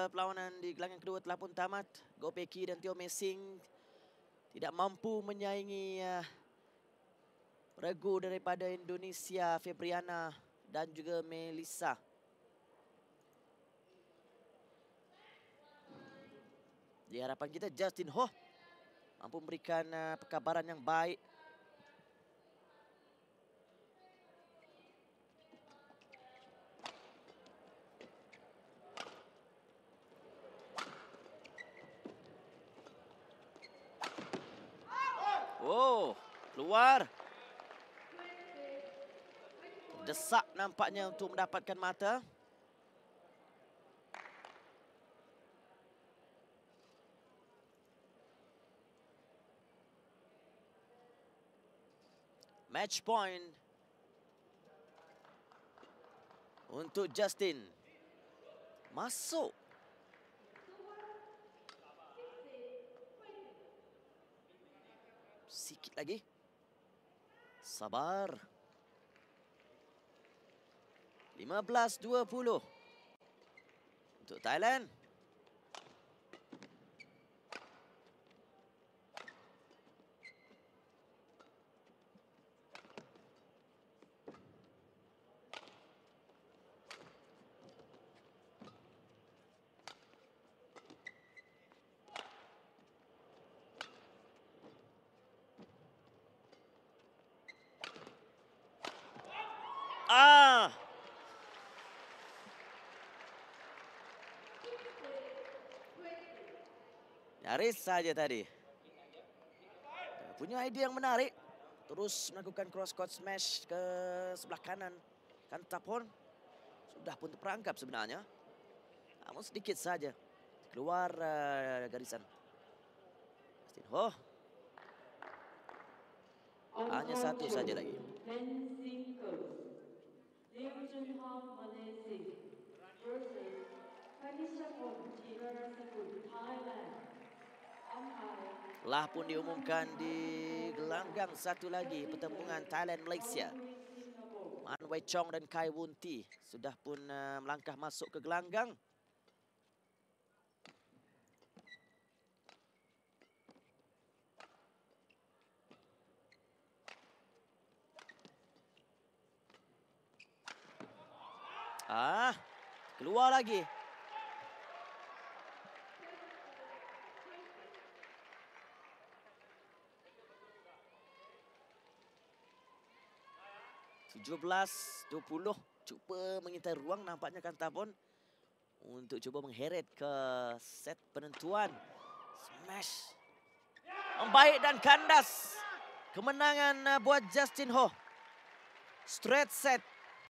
perlawanan di gelanggang kedua telah pun tamat. Goh Peki dan Teo Mesing tidak mampu menyaingi regu daripada Indonesia, Febriana dan juga Melissa. Di harapan kita, Justin Ho mampu memberikan perkabaran yang baik. Oh, keluar. Desak nampaknya untuk mendapatkan mata. Match point untuk Justin. Masuk. Sikit lagi. Sabar. 15-20 untuk Thailand. Nyaris saja tadi. Punya idea yang menarik. Terus melakukan cross-court smash ke sebelah kanan. Kantapon sudah pun terperangkap sebenarnya. Namun sedikit saja keluar garisan. Justin Ho. Hanya satu saja lagi. Telah pun diumumkan di gelanggang satu lagi pertembungan Thailand-Malaysia. Man Wei Chong dan Kai Wun Ti sudah pun melangkah masuk ke gelanggang. Keluar lagi. (17-20) cuba mengintai ruang nampaknya Kantapon untuk cuba mengheret ke set penentuan. Smash. Baik dan kandas. Kemenangan buat Justin Ho. Straight set